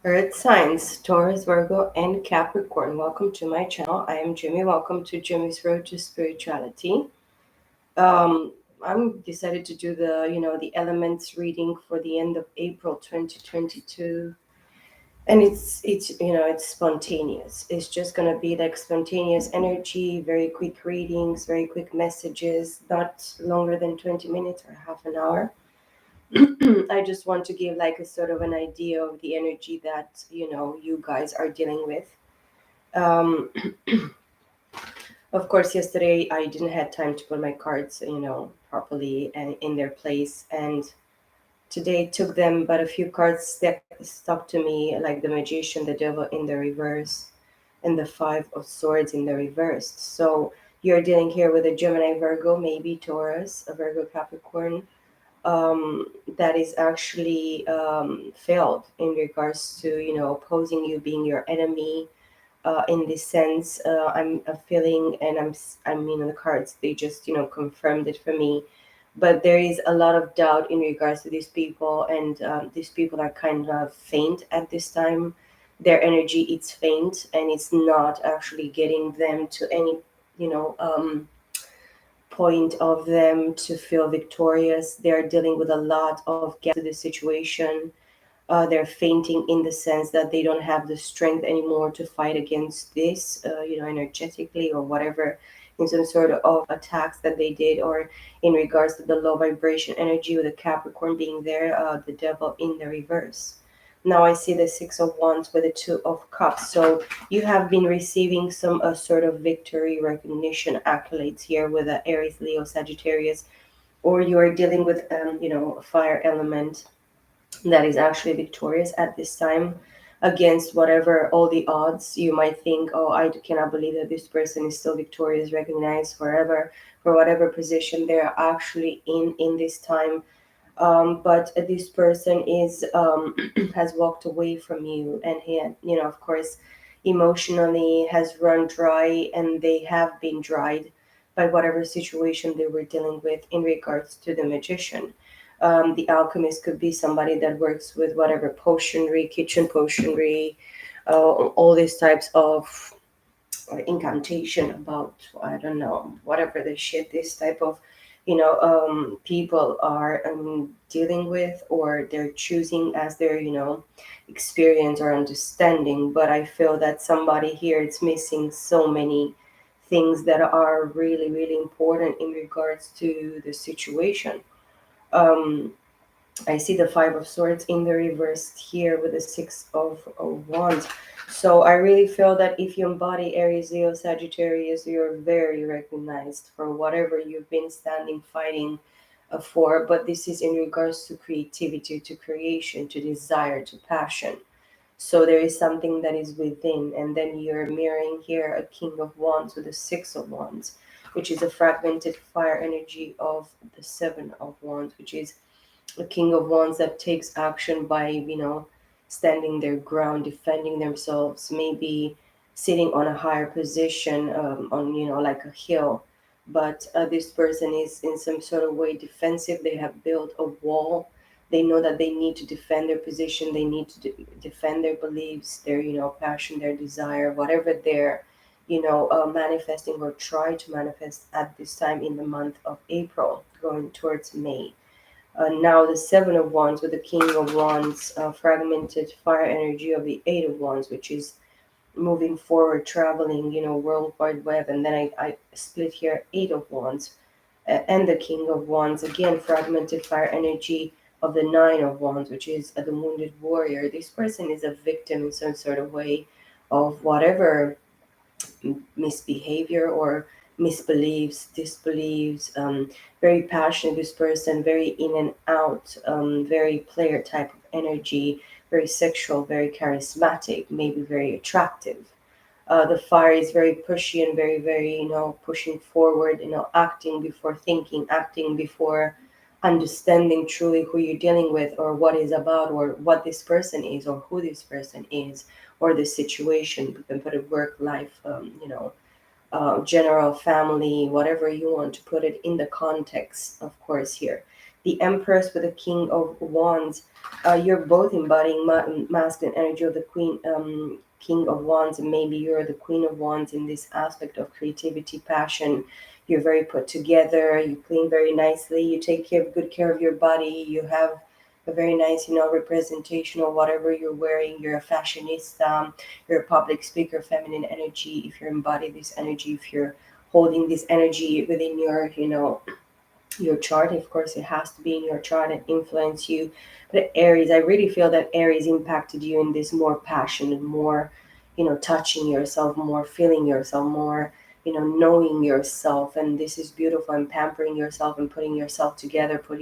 Earth signs, Taurus, Virgo, and Capricorn. Welcome to my channel. I am Jimmy. Welcome to Jimmy's Road to Spirituality. Um, I'm decided to do the elements reading for the end of April 2022, and it's spontaneous. It's just gonna be like spontaneous energy, very quick readings, very quick messages, not longer than 20 minutes or half an hour. I just want to give like a sort of an idea of the energy that you guys are dealing with. Um, of course, yesterday I didn't have time to put my cards, properly and in their place, and today took them, but a few cards stuck to me, like the Magician, the Devil in the reverse, and the Five of Swords in the reverse. So you're dealing here with a Gemini, Virgo, maybe Taurus, a Virgo, Capricorn, that is actually failed in regards to opposing you, being your enemy. In this sense, I'm feeling, and I mean, the cards, they just confirmed it for me. But there is a lot of doubt in regards to these people, and these people are kind of faint at this time. Their energy, it's faint, and it's not actually getting them to any you know point of them to feel victorious. They're dealing with a lot of to the situation. They're fainting in the sense that they don't have the strength anymore to fight against this, energetically or whatever, in some sort of attacks that they did, or in regards to the low vibration energy with the Capricorn being there, the devil in the reverse. Now I see the Six of Wands with the Two of Cups. So you have been receiving some sort of victory, recognition, accolades here with the Aries, Leo, Sagittarius, or you are dealing with, a fire element that is actually victorious at this time against whatever all the odds. You might think, oh, I cannot believe that this person is still victorious, recognized forever for whatever position they're actually in this time. But this person is has walked away from you, and he had, of course, emotionally has run dry, and they have been dried by whatever situation they were dealing with in regards to the Magician. The alchemist could be somebody that works with whatever potionry, kitchen potionry, all these types of incantation about, I don't know, whatever the shit this type of people are dealing with, or they're choosing as their experience or understanding. But I feel that somebody here is missing so many things that are really really important in regards to the situation. um I see the Five of Swords in the reverse here with the Six of Wands. So I really feel that if you embody Aries, Leo, Sagittarius, you're very recognized for whatever you've been standing, fighting for. But this is in regards to creativity, to creation, to desire, to passion. So there is something that is within. And then you're mirroring here a King of Wands with a Six of Wands, which is a fragmented fire energy of the Seven of Wands, which is a king of wands that takes action by standing their ground, defending themselves, maybe sitting on a higher position, on like a hill. But this person is in some sort of way defensive. They have built a wall. They know that they need to defend their position. They need to defend their beliefs, their passion, their desire, whatever they're manifesting or try to manifest at this time in the month of April, going towards May. Now the Seven of Wands with the King of Wands, fragmented fire energy of the Eight of Wands, which is moving forward, traveling, World Wide Web. And then I split here Eight of Wands, and the King of Wands, again, fragmented fire energy of the Nine of Wands, which is the Wounded Warrior. This person is a victim in some sort of way of whatever misbehavior or misbeliefs, disbeliefs. Very passionate, this person, very in and out, very player type of energy, very sexual, very charismatic, maybe very attractive. The fire is very pushy and very, very, pushing forward, acting before thinking, acting before understanding truly who you're dealing with, or what is about, or what this person is, or who this person is, or the situation. We can put it work, life, general family, whatever you want to put it in the context, of course, here. the Empress with the King of Wands. You're both embodying masculine energy of the Queen, King of Wands, and maybe you're the Queen of Wands in this aspect of creativity, passion. You're very put together. You clean very nicely. You take good care of your body. You have a very nice, representation of whatever you're wearing. You're a fashionista. You're a public speaker, feminine energy. If you embody this energy, if you're holding this energy within your chart, of course it has to be in your chart and influence you. But Aries, I really feel that Aries impacted you in this more passionate, more touching yourself, more feeling yourself, more knowing yourself. And this is beautiful, and pampering yourself and putting yourself together, putting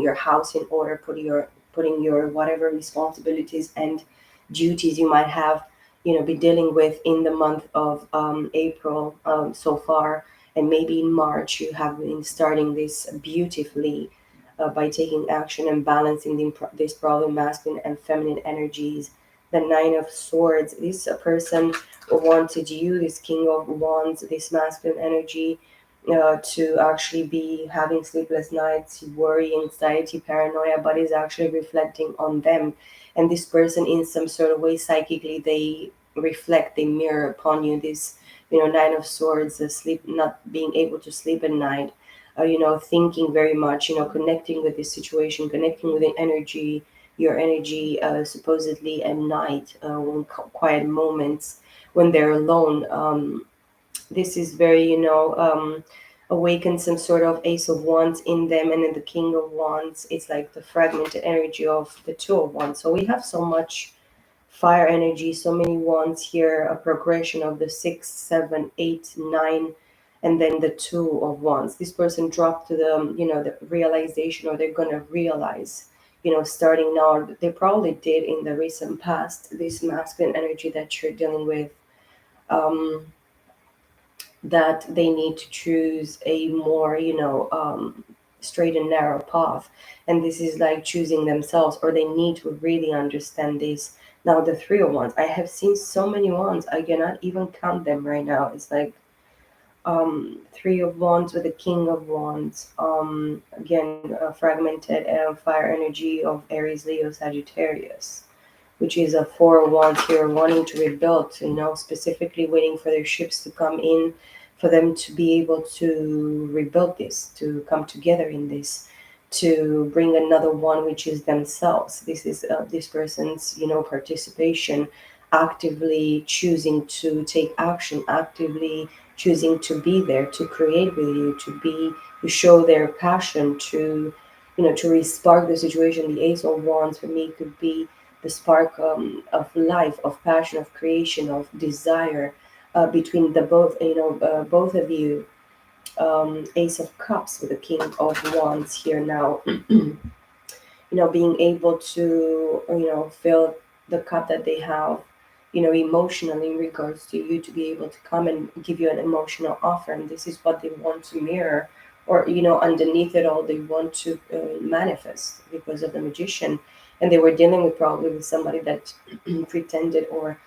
your house in order, putting your whatever responsibilities and duties you might have be dealing with in the month of April so far. And maybe in March you have been starting this beautifully, by taking action and balancing this problem, masculine and feminine energies. The Nine of Swords, this person wanted you, this King of Wands, this masculine energy, to actually be having sleepless nights, worry, anxiety, paranoia, but is actually reflecting on them. And this person, in some sort of way, psychically, they reflect, they mirror upon you. This Nine of Swords, the sleep, not being able to sleep at night, thinking very much, connecting with this situation, connecting with the energy, your energy, supposedly at night, when quiet moments, when they're alone. This is very, awaken some sort of Ace of Wands in them, and then the King of Wands. It's like the fragmented energy of the Two of Wands. So we have so much fire energy, so many wands here, a progression of the 6, 7, 8, 9, and then the Two of Wands. This person dropped to the realization, or they're gonna realize, starting now. They probably did in the recent past. This masculine energy that you're dealing with, um, that they need to choose a more, straight and narrow path. And this is like choosing themselves, or they need to really understand this. Now, the Three of Wands, I have seen so many wands, I cannot even count them right now. It's like Three of Wands with the King of Wands. Again, fragmented fire energy of Aries, Leo, Sagittarius, which is a Four of Wands here, wanting to rebuild, specifically waiting for their ships to come in, for them to be able to rebuild this, to come together in this, to bring another one, which is themselves. This is this person's, participation, actively choosing to take action, actively choosing to be there, to create with you, to show their passion, to re-spark the situation. The Ace of Wands for me could be the spark of life, of passion, of creation, of desire, between the both of you. Ace of Cups with the King of Wands here now. Being able to fill the cup that they have, emotionally, in regards to you, to be able to come and give you an emotional offer. And this is what they want to mirror, or underneath it all, they want to manifest, because of the Magician. And they were dealing with, probably, with somebody that pretended, or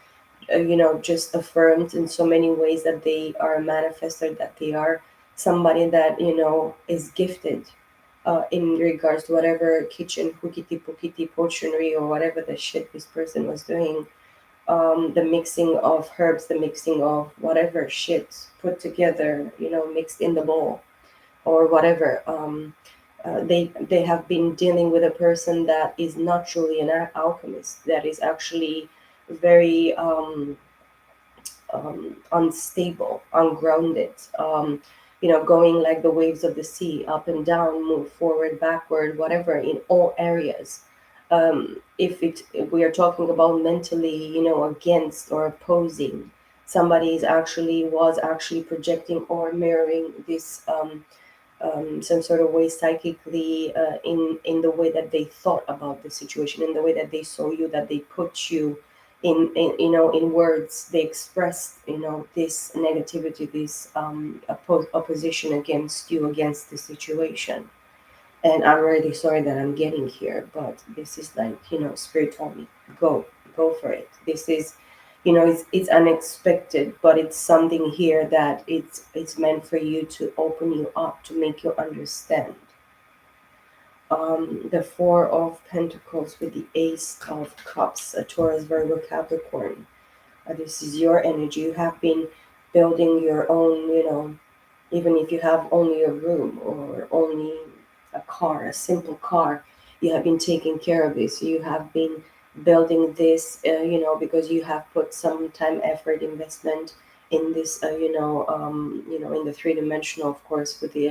just affirmed in so many ways that they are a manifester, that they are somebody that is gifted, in regards to whatever kitchen hookity pokity potionery, or whatever the shit this person was doing, the mixing of herbs, the mixing of whatever shit put together, mixed in the bowl, or whatever. They have been dealing with a person that is not truly an alchemist, that is actually very unstable, ungrounded, going like the waves of the sea, up and down, move forward, backward, whatever, in all areas. If we are talking about mentally, against or opposing, somebody was actually projecting or mirroring this, some sort of way, psychically, in the way that they thought about the situation, in the way that they saw you, that they put you in in words. They expressed this negativity, this opposition against you, against the situation. And I'm really sorry that I'm getting here, but this is like, Spirit told me, go for it. This is, it's unexpected, but it's something here that it's meant for you, to open you up, to make you understand. The Four of Pentacles with the Ace of Cups, a Taurus Virgo Capricorn. This is your energy. You have been building your own, even if you have only a room or only a car, a simple car, you have been taking care of this. You have been building this, because you have put some time, effort, investment in this, in the three-dimensional, of course, with the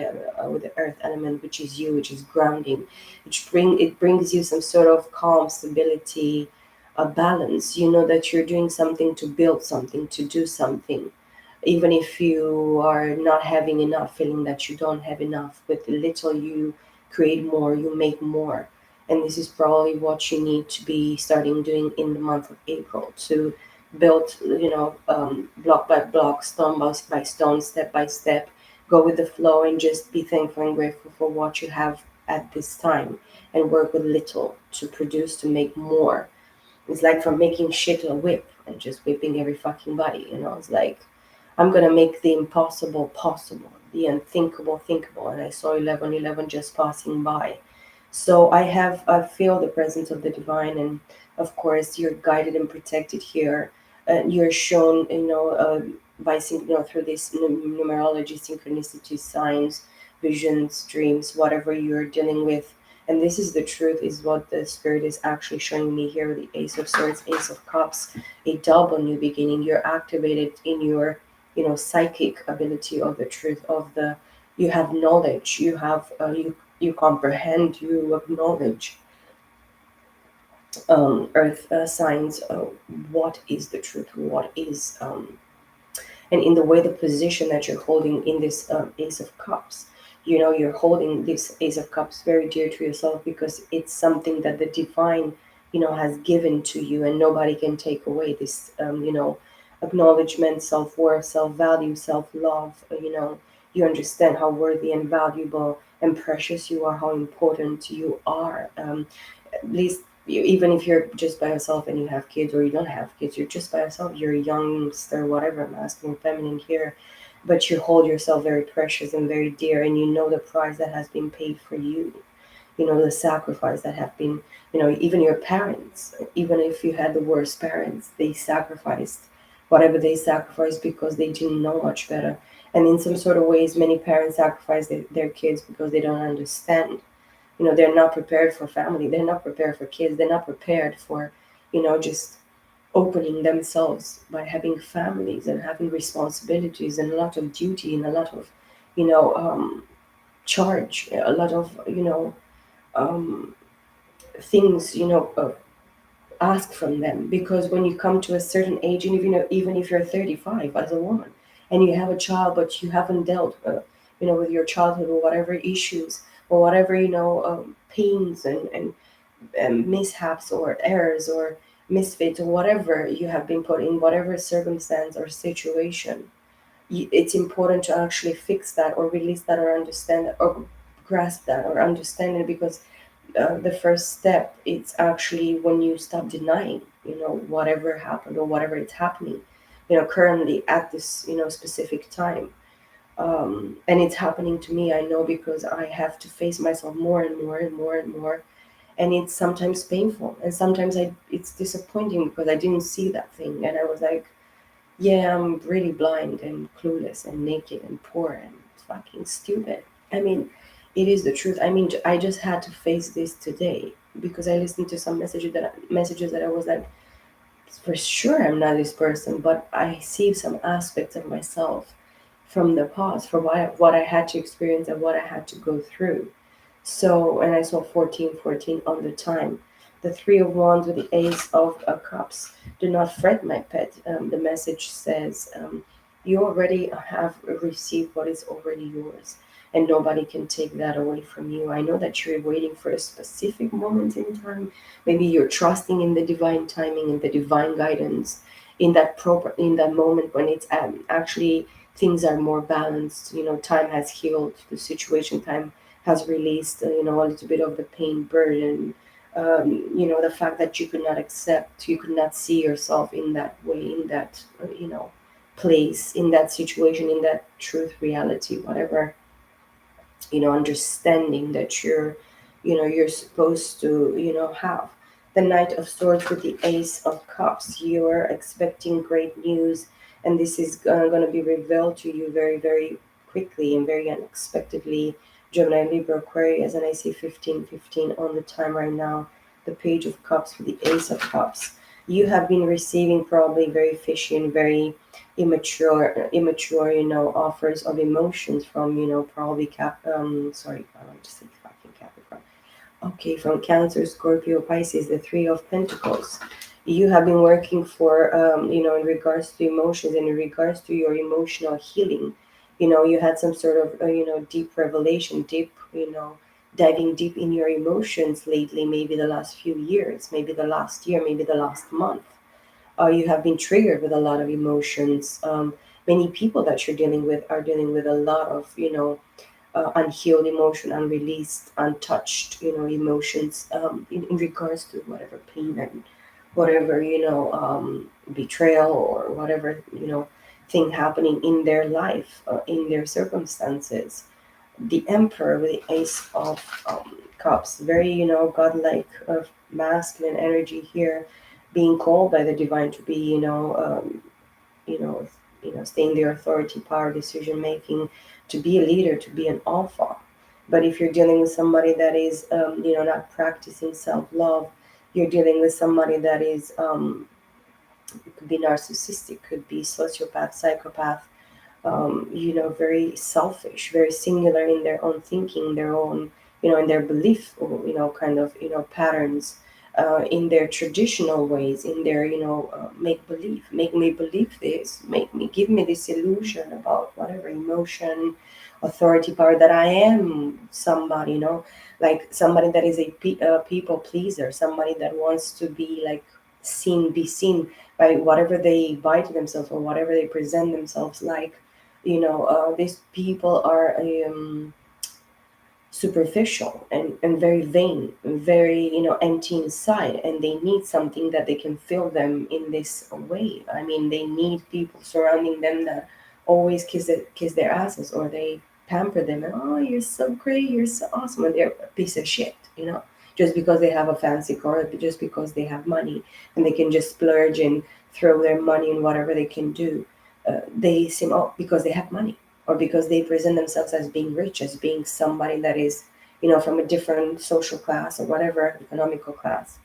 earth element, which is you, which is grounding, it brings you some sort of calm, stability, a balance. You know that you're doing something to build something, to do something, even if you are not having enough, feeling that you don't have enough. With little, you create more, you make more. And this is probably what you need to be starting doing in the month of April, to build, block by block, stone by stone, step by step, go with the flow, and just be thankful and grateful for what you have at this time, and work with little to produce, to make more. It's like from making shit a whip and just whipping every fucking body. It's like, I'm gonna make the impossible possible, the unthinkable thinkable. And I saw 1111 just passing by. So I feel the presence of the divine, and of course you're guided and protected here. You're shown, by through this numerology, synchronicity, signs, visions, dreams, whatever you're dealing with. And this is the truth, is what the spirit is actually showing me here with the Ace of Swords, Ace of Cups, a double new beginning. You're activated in your, psychic ability of the truth of the. You have knowledge. You have you comprehend. You acknowledge earth signs. What is the truth? What is and in the way, the position that you're holding in this Ace of Cups, you're holding this Ace of Cups very dear to yourself, because it's something that the divine, has given to you, and nobody can take away this, acknowledgement, self-worth, self-value, self-love. You understand how worthy and valuable and precious you are, how important you are. At least even if you're just by yourself and you have kids, or you don't have kids, you're just by yourself, you're a youngster, whatever, masculine, feminine here, but you hold yourself very precious and very dear, and you know the price that has been paid for you. The sacrifice that have been, even your parents, even if you had the worst parents, they sacrificed whatever they sacrificed because they didn't know much better. And in some sort of ways, many parents sacrifice their kids because they don't understand. They're not prepared for family, they're not prepared for kids, they're not prepared for, just opening themselves by having families and having responsibilities and a lot of duty and a lot of, charge, a lot of, um, things, ask from them. Because when you come to a certain age, and even if you're 35 as a woman and you have a child, but you haven't dealt with your childhood, or whatever issues, or whatever, pains and mishaps or errors or misfits, or whatever you have been put in, whatever circumstance or situation, it's important to actually fix that, or release that, or understand that, or grasp that, or understand it. Because the first step, it's actually when you stop denying, whatever happened, or whatever is happening, currently at this, specific time. And it's happening to me, I know, because I have to face myself more and more and more and more. And it's sometimes painful, and sometimes it's disappointing, because I didn't see that thing, and I was like, yeah, I'm really blind and clueless and naked and poor and fucking stupid. I mean, it is the truth. I mean, I just had to face this today, because I listened to some messages that I was like, for sure I'm not this person, but I see some aspects of myself from the past, for what I had to experience and what I had to go through. So, and I saw 1414 on the time. The Three of Wands with the Ace of Cups. Do not fret, my pet. The message says, you already have received what is already yours, and nobody can take that away from you. I know that you're waiting for a specific moment in time. Maybe you're trusting in the divine timing and the divine guidance in that moment when it's actually things are more balanced. Time has healed the situation. Time has released, a little bit of the pain burden. The fact that you could not accept, you could not see yourself in that way, in that, place, in that situation, in that truth, reality, whatever. Understanding that you're, you're supposed to have. The Knight of Swords with the Ace of Cups, you are expecting great news, and this is going to be revealed to you very, very quickly and very unexpectedly. Gemini, Libra, Aquarius, and I see 15:15 on the time right now. The Page of Cups with the Ace of Cups. You have been receiving probably very fishy and very immature, offers of emotions from, probably sorry, I want to say fucking Capricorn. Okay, from Cancer, Scorpio, Pisces, the Three of Pentacles. You have been working for, in regards to emotions and in regards to your emotional healing. You had some sort of, deep revelation, diving deep in your emotions lately, maybe the last few years, maybe the last year, maybe the last month. You have been triggered with a lot of emotions. Many people that you're dealing with are dealing with a lot of, unhealed emotion, unreleased, untouched, emotions, in regards to whatever pain and whatever, betrayal or whatever, thing happening in their life, in their circumstances. The Emperor with the Ace of Cups, very, godlike, masculine energy here, being called by the divine to be, you know, staying their authority, power, decision making, to be a leader, to be an alpha. But if you're dealing with somebody that is, not practicing self love, you're dealing with somebody that is, it could be narcissistic, could be sociopath, psychopath, very selfish, very singular in their own thinking, their own, in their belief, kind of, patterns, in their traditional ways, in their, make believe, make me believe this, make me give me this illusion about whatever emotion, authority, power, that I am somebody, like somebody that is a people pleaser, somebody that wants to be like seen, be seen by whatever they buy to themselves or whatever they present themselves like. These people are, superficial and very vain, very, empty inside, and they need something that they can fill them in this way. I mean, they need people surrounding them that always kiss their asses, or they pamper them and, oh, you're so great, you're so awesome, and they're a piece of shit, just because they have a fancy car, just because they have money and they can just splurge and throw their money in whatever they can do. They seem, oh, because they have money, or because they present themselves as being rich, as being somebody that is, from a different social class or whatever economical class.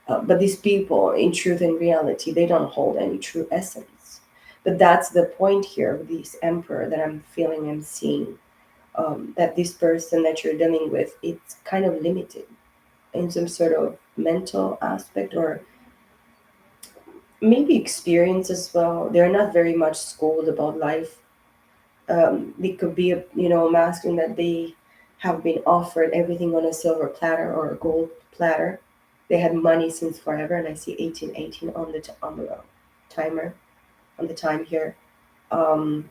But these people, in truth and reality, they don't hold any true essence. But that's the point here with this Emperor that I'm feeling and seeing. That this person that you're dealing with, it's kind of limited in some sort of mental aspect, or maybe experience as well. They're not very much schooled about life. It could be a, masculine that they have been offered everything on a silver platter or a gold platter. They had money since forever, and I see 1818 on the on the timer, on the time here. Um,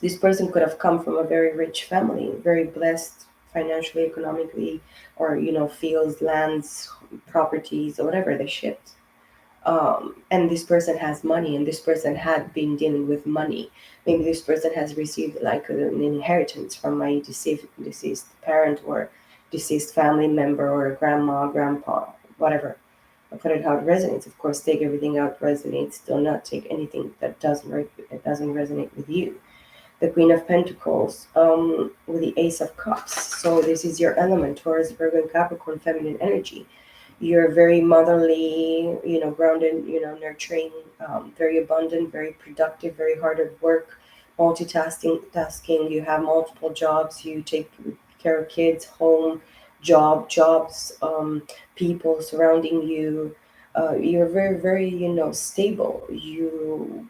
this person could have come from a very rich family, very blessed financially, economically, or, fields, lands, properties, or whatever they shipped. And this person has money, and this person had been dealing with money. Maybe this person has received like an inheritance from my deceased parent, or deceased family member, or grandma, grandpa, whatever. I put it how it resonates. Of course, take everything out resonates. Do not take anything that it doesn't resonate with you. The Queen of Pentacles, with the Ace of Cups. So this is your element, Taurus, Virgo, and Capricorn, feminine energy. You're very motherly, grounded, nurturing, very abundant, very productive, very hard at work, tasking. You have multiple jobs. You take care of kids, home, jobs, people surrounding you. You're very, very, stable. You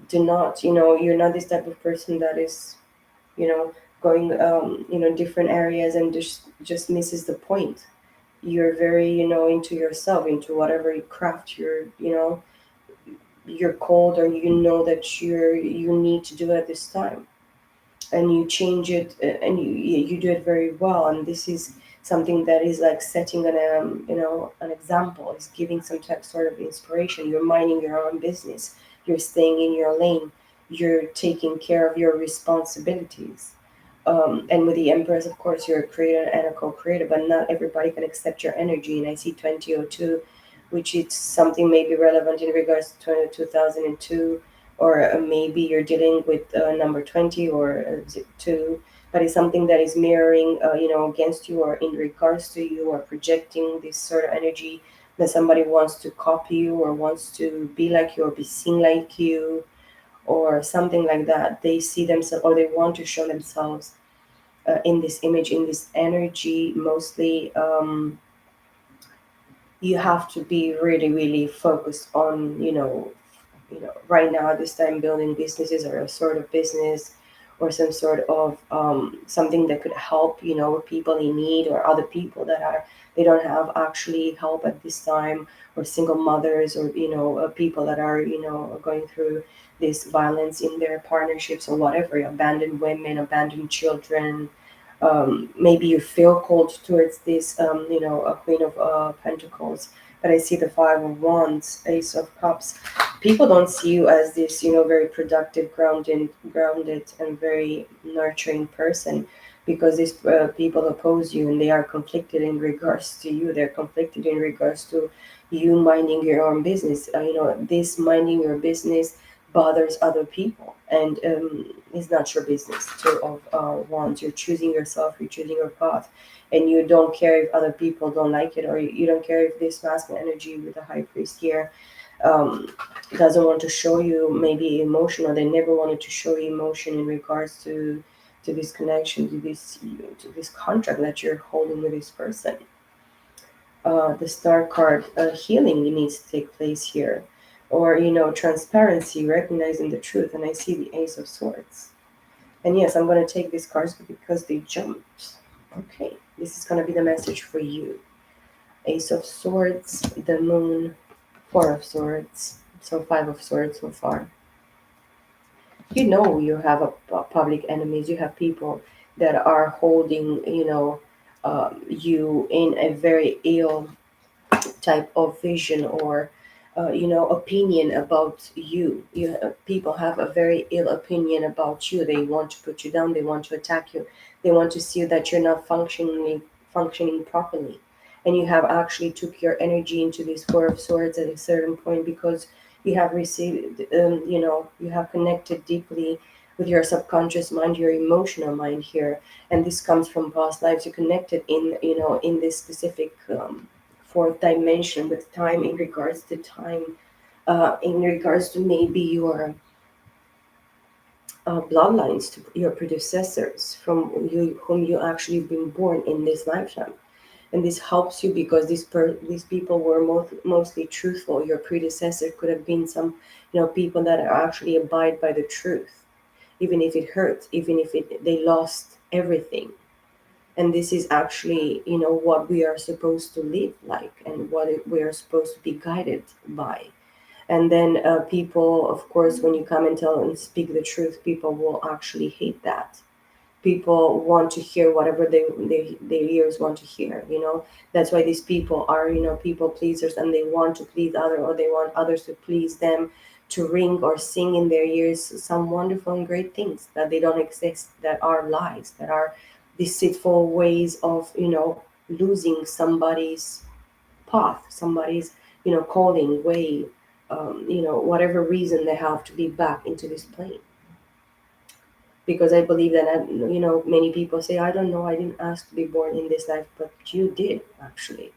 do not, you're not this type of person that is, you know, going, different areas and just misses the point. You're very, into yourself, into whatever craft you're called, or that you need to do at this time, and you change it, and you do it very well. And this is something that is like setting an example, is giving some type sort of inspiration. You're minding your own business, you're staying in your lane, you're taking care of your responsibilities. And with the Empress, of course, you're a creator and a co-creator, but not everybody can accept your energy. And I see 2002, which is something maybe relevant in regards to 2002, or maybe you're dealing with number 20 or 2, but it's something that is mirroring, against you or in regards to you, or projecting this sort of energy that somebody wants to copy you or wants to be like you or be seen like you or something like that. They see themselves or they want to show themselves in this image, in this energy. Mostly, you have to be really, really focused on, right now at this time, building businesses or a sort of business or some sort of something that could help, people in need or other people that are they don't have actually help at this time, or single mothers, or people that are going through this violence in their partnerships or whatever, abandoned women, abandoned children. Maybe you feel called towards this, a Queen of Pentacles, but I see the Five of Wands, Ace of Cups. People don't see you as this, very productive, grounded, and very nurturing person, because these people oppose you and they are conflicted in regards to you. They're conflicted in regards to you minding your own business. This minding your business bothers other people, and it's not your business. Two of Wands, you're choosing yourself, you're choosing your path, and you don't care if other people don't like it, or you don't care if this masculine energy with the High Priest here um, doesn't want to show you maybe emotion, or they never wanted to show you emotion in regards to this connection, to this contract that you're holding with this person. The Star card, healing needs to take place here, or transparency, recognizing the truth. And I see the Ace of Swords. And yes, I'm going to take these cards because they jumped. Okay, this is going to be the message for you. Ace of Swords, the Moon, Four of Swords, so Five of Swords so far. You have public enemies. You have people that are holding, you in a very ill type of vision, or opinion about you. People have a very ill opinion about you. They want to put you down, they want to attack you, they want to see that you're not functioning properly. And you have actually took your energy into this Four of Swords at a certain point, because you have received, you have connected deeply with your subconscious mind, your emotional mind here. And this comes from past lives. You connected in this specific fourth dimension with time, in regards to time, in regards to maybe your bloodlines, to your predecessors, from you whom you actually been born in this lifetime. And this helps you because these people were mostly truthful. Your predecessor could have been some people that are actually abide by the truth, even if it hurts, even if they lost everything. And this is actually what we are supposed to live like, and what we are supposed to be guided by. And then people, of course, when you come and tell and speak the truth, people will actually hate that. People want to hear whatever their ears want to hear. That's why these people are people pleasers, and they want to please other, or they want others to please them, to ring or sing in their ears some wonderful and great things that they don't exist, that are lies, that are deceitful ways of losing somebody's path, somebody's calling way, whatever reason they have to be back into this plane. Because I believe that many people say, I don't know, I didn't ask to be born in this life, but you did actually.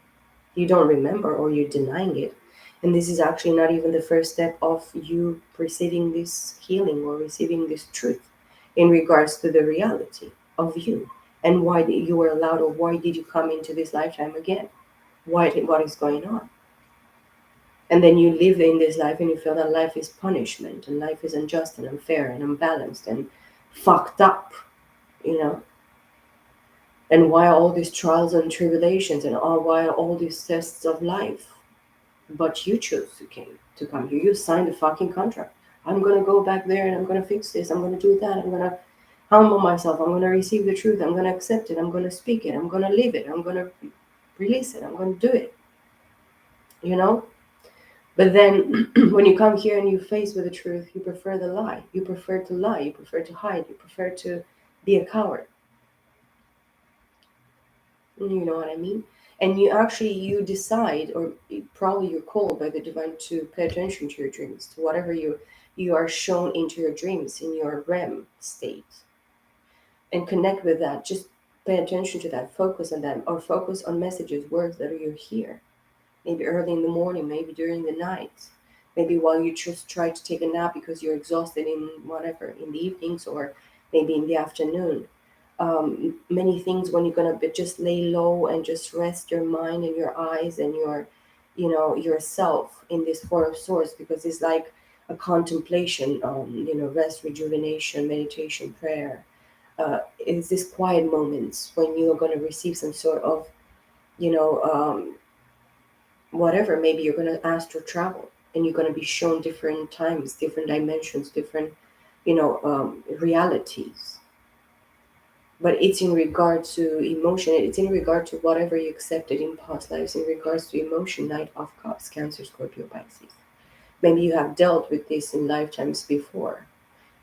You don't remember, or you're denying it. And this is actually not even the first step of you receiving this healing or receiving this truth in regards to the reality of you, and why you were allowed, or why did you come into this lifetime again. What is going on? And then you live in this life and you feel that life is punishment, and life is unjust and unfair and unbalanced and fucked up, you know. And why all these trials and tribulations, and why all these tests of life? But you chose to come here. You signed a fucking contract. I'm gonna go back there and I'm gonna fix this. I'm gonna do that. I'm gonna humble myself. I'm gonna receive the truth. I'm gonna accept it. I'm gonna speak it. I'm gonna live it. I'm gonna release it. I'm gonna do it. You know. But then when you come here and you face with the truth, you prefer the lie. You prefer to lie. You prefer to hide. You prefer to be a coward. You know what I mean? And you actually you decide, or probably you're called by the divine to pay attention to your dreams, to whatever you are shown into your dreams in your REM state, and connect with that. Just pay attention to that, focus on that, or focus on messages, words that you hear. Maybe early in the morning, maybe during the night, maybe while you just try to take a nap because you're exhausted in whatever, in the evenings, or maybe in the afternoon. Many things when you're gonna just lay low and just rest your mind and your eyes and your, yourself in this Four of Swords, because it's like a contemplation, rest, rejuvenation, meditation, prayer. It's these quiet moments when you are going to receive some sort of, you know, whatever. Maybe you're going to ask to travel, and you're going to be shown different times, different dimensions, different, realities. But it's in regard to emotion. It's in regard to whatever you accepted in past lives. In regards to emotion, Knight of Cups, Cancer, Scorpio, Pisces. Maybe you have dealt with this in lifetimes before,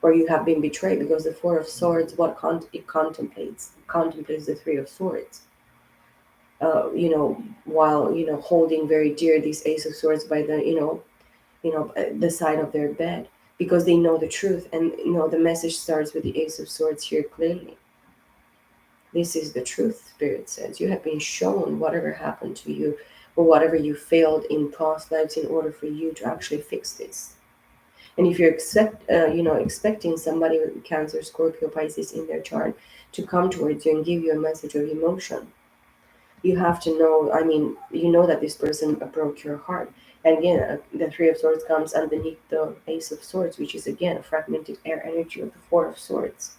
or you have been betrayed, because the Four of Swords, what it contemplates the Three of Swords. While holding very dear this Ace of Swords by the the side of their bed, because they know the truth, and the message starts with the Ace of Swords here clearly. This is the truth, Spirit says. You have been shown whatever happened to you, or whatever you failed in past lives, in order for you to actually fix this. And if you're expecting somebody with Cancer, Scorpio, Pisces in their chart to come towards you and give you a message of emotion, you have to know. I mean, you know that this person broke your heart. And again, the Three of Swords comes underneath the Ace of Swords, which is again a fragmented air energy of the Four of Swords,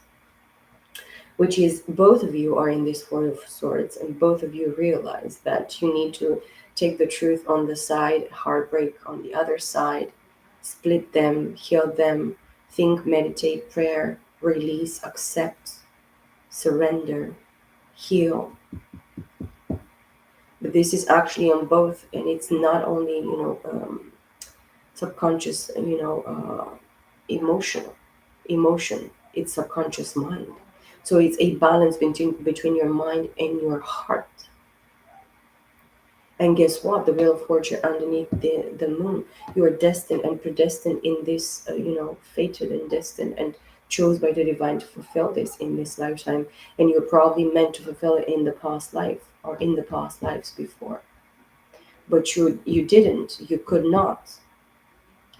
which is both of you are in this Four of Swords, and both of you realize that you need to take the truth on the side, heartbreak on the other side, split them, heal them, think, meditate, prayer, release, accept, surrender, heal. But this is actually on both, and it's not only subconscious, emotional emotion. It's subconscious mind. So it's a balance between your mind and your heart. And guess what? The wheel of fortune underneath the moon. You are destined and predestined in this, fated and destined and chose by the divine to fulfill this in this lifetime. And you're probably meant to fulfill it in the past life, or in the past lives before. But you didn't. You could not,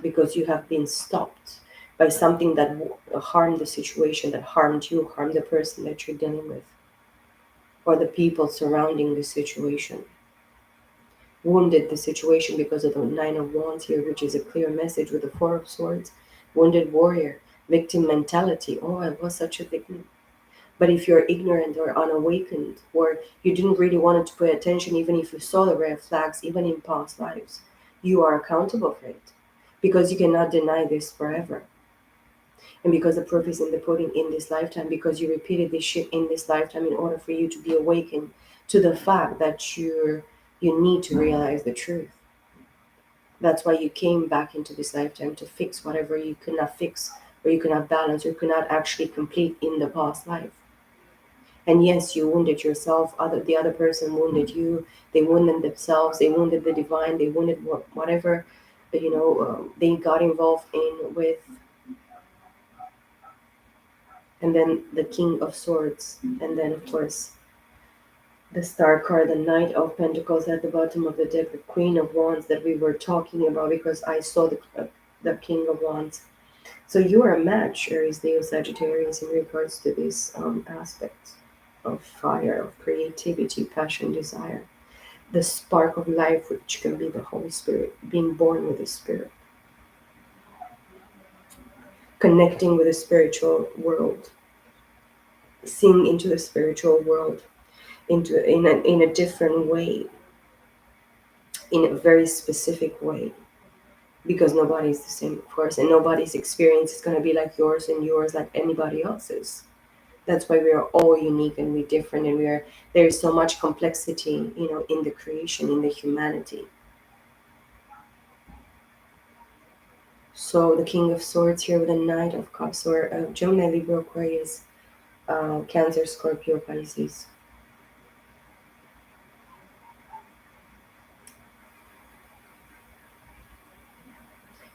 because you have been stopped by something that harmed the situation, that harmed you, harmed the person that you're dealing with, or the people surrounding the situation. Wounded the situation because of the Nine of Wands here, which is a clear message with the Four of Swords. Wounded warrior, victim mentality. Oh, I was such a victim. But if you're ignorant or unawakened, or you didn't really want to pay attention, even if you saw the red flags, even in past lives, you are accountable for it, because you cannot deny this forever. And because the proof is in the pudding in this lifetime, because you repeated this shit in this lifetime in order for you to be awakened to the fact that you need to realize the truth. That's why you came back into this lifetime, to fix whatever you could not fix, or you could not balance, or could not actually complete in the past life. And yes, you wounded yourself. The other person wounded you. They wounded themselves. They wounded the divine. They wounded whatever, they got involved in with. And then the King of Swords, and then of course the Star card, the Knight of Pentacles at the bottom of the deck, the Queen of Wands that we were talking about, because I saw the King of Wands. So you are a match, Aries, Leo, Sagittarius, in regards to this aspect of fire, of creativity, passion, desire, the spark of life, which can be the Holy Spirit, being born with the Spirit, connecting with the spiritual world, seeing into the spiritual world, in a different way, in a very specific way, because nobody's the same, of course, and nobody's experience is going to be like yours, and yours like anybody else's. That's why we are all unique and we're different, and there is so much complexity, in the creation, in the humanity. So the King of Swords here with the Knight of Cups, or Gemini, Libra, Aquarius, Cancer, Scorpio, Pisces.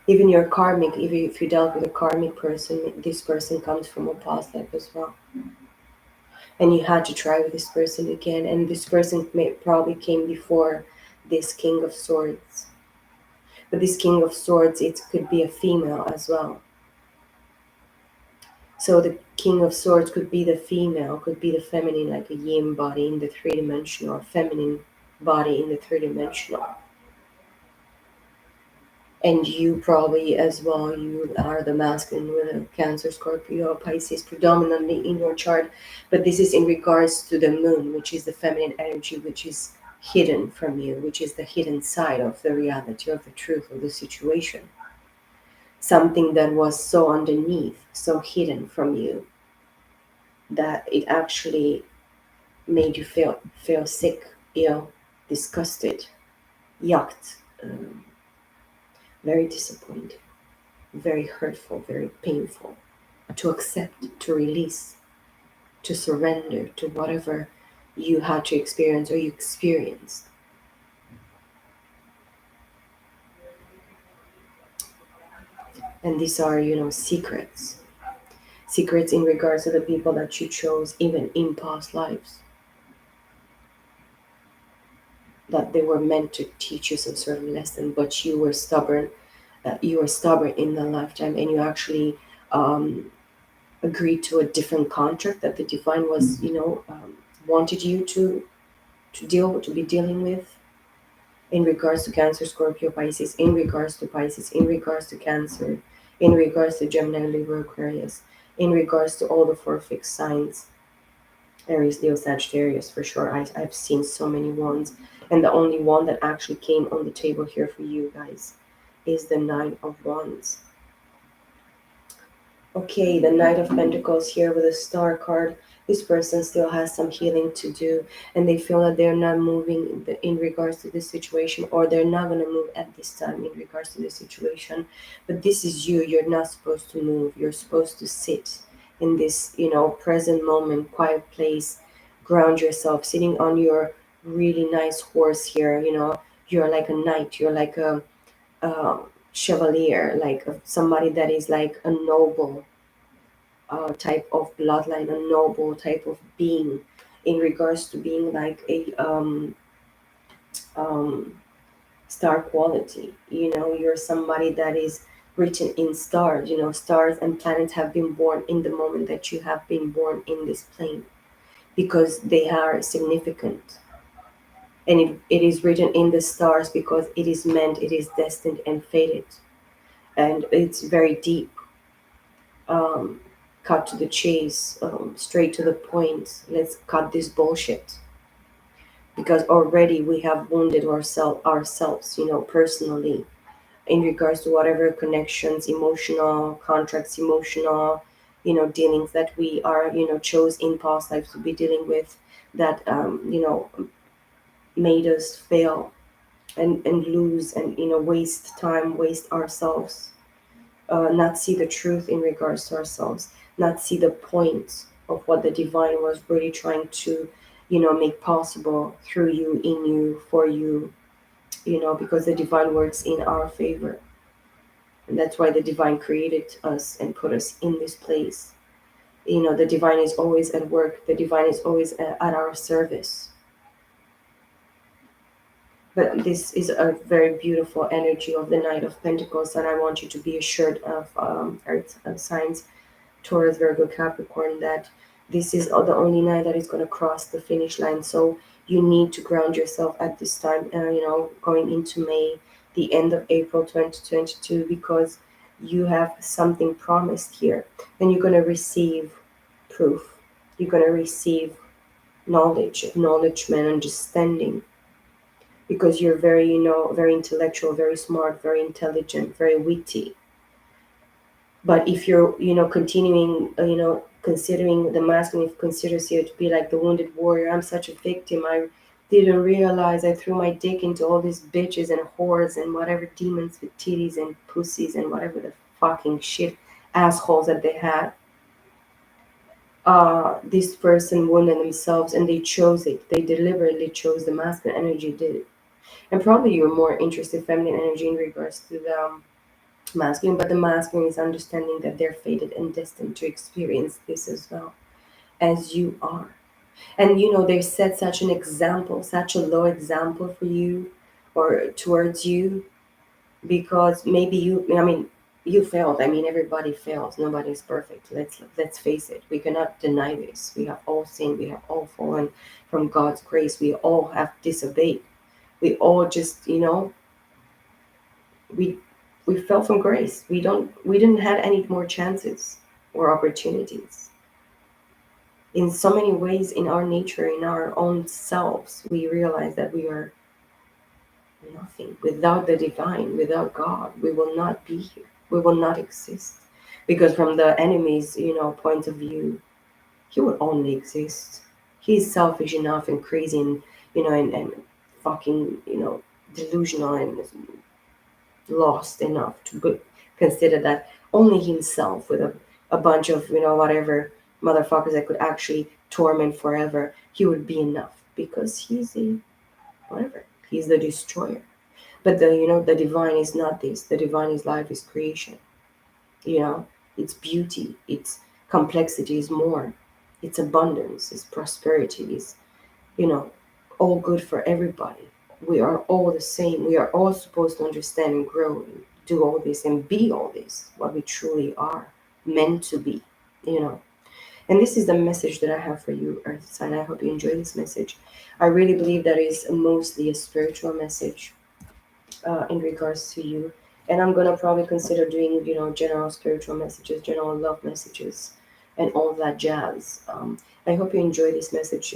Even your karmic, if you dealt with a karmic person, this person comes from a past life as well. And you had to try with this person again. And this person probably came before this King of Swords. But this King of Swords, it could be a female as well. So the King of Swords could be the female, could be the feminine, like a yin body in the three-dimensional, or feminine body in the three-dimensional. And you probably as well, you are the masculine with a Cancer, Scorpio, Pisces predominantly in your chart. But this is in regards to the moon, which is the feminine energy, which is hidden from you, which is the hidden side of the reality, of the truth of the situation. Something that was so underneath, so hidden from you, that it actually made you feel sick, ill, disgusted, yucked, very disappointed, very hurtful, very painful. To accept, to release, to surrender to whatever you had to experience or you experienced. And these are, secrets. Secrets in regards to the people that you chose, even in past lives. That they were meant to teach you some sort of lesson, but you were stubborn. You were stubborn in the lifetime, and you actually agreed to a different contract that the divine was, wanted you to be dealing with, in regards to Cancer, Scorpio, Pisces, in regards to Pisces, in regards to Cancer, in regards to Gemini, Libra, Aquarius, in regards to all the four fixed signs, Aries, Leo, Sagittarius, for sure. I've seen so many ones, and the only one that actually came on the table here for you guys is the Nine of Wands. Okay, the Knight of Pentacles here with a Star card. This person still has some healing to do, and they feel that they're not moving in regards to this situation, or they're not going to move at this time in regards to this situation. But this is you. You're not supposed to move. You're supposed to sit in this, present moment, quiet place, ground yourself, sitting on your really nice horse here. You're like a knight. You're like a chevalier, like somebody that is like a noble type of bloodline, a noble type of being, in regards to being like a um, star quality. You're somebody that is written in stars. Stars and planets have been born in the moment that you have been born in this plane, because they are significant. And it is written in the stars because it is meant, it is destined and fated. And it's very deep, cut to the chase, straight to the point. Let's cut this bullshit, because already we have wounded ourselves, personally, in regards to whatever connections, emotional contracts, emotional, dealings that we are, chose in past lives to be dealing with, that made us fail and lose, and waste time, waste ourselves, not see the truth in regards to ourselves, not see the point of what the divine was really trying to, make possible through you, in you, for you, because the divine works in our favor. And that's why the divine created us and put us in this place. The divine is always at work, the divine is always at our service. But this is a very beautiful energy of the Knight of Pentacles, and I want you to be assured of earth signs, Taurus, Virgo, Capricorn, that this is the only night that is going to cross the finish line. So you need to ground yourself at this time, going into May, the end of April 2022, because you have something promised here. And you're going to receive proof. You're going to receive knowledge, acknowledgement, understanding, because you're very, very intellectual, very smart, very intelligent, very witty. But if you're, continuing, considering the masculine considers you to be like the wounded warrior, I'm such a victim. I didn't realize I threw my dick into all these bitches and whores and whatever demons with titties and pussies and whatever the fucking shit assholes that they had. This person wounded themselves and they chose it. They deliberately chose the masculine energy, did it. And probably you're more interested feminine energy in regards to masculine, but the masculine is understanding that they're fated and destined to experience this as well as you are. And they set such an example, such a low example for you or towards you, because maybe you failed. I mean, everybody fails. Nobody's perfect. Let's face it. We cannot deny this. We have all sinned. We have all fallen from God's grace. We all have disobeyed. We all just, we we fell from grace. We didn't have any more chances or opportunities. In so many ways, in our nature, in our own selves, we realize that we are nothing. Without the divine, without God, we will not be here. We will not exist. Because from the enemy's, point of view, he will only exist. He's selfish enough and crazy and, and fucking, delusional and lost enough to consider that only himself with a bunch of, whatever motherfuckers that could actually torment forever, he would be enough because he's a whatever. He's the destroyer. But the divine is not this. The divine is life, is creation. You know, it's beauty, it's complexity, is more, it's abundance, it's prosperity, is you know, all good for everybody. We are all the same. We are all supposed to understand and grow and do all this and be all this, what we truly are meant to be, you know. And this is the message that I have for you, Earth sign. I hope you enjoy this message. I really believe that is mostly a spiritual message in regards to you. And I'm gonna probably consider doing, general spiritual messages, general love messages, and all that jazz. I hope you enjoy this message.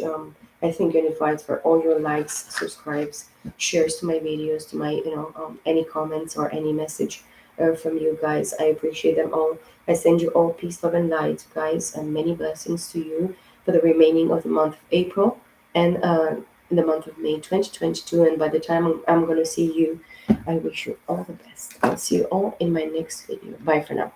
I think unified for all your likes, subscribes, shares to my videos, to my, any comments or any message from you guys. I appreciate them all. I send you all peace, love, and light, guys, and many blessings to you for the remaining of the month of April and in the month of May 2022. And by the time I'm going to see you, I wish you all the best. I'll see you all in my next video. Bye for now.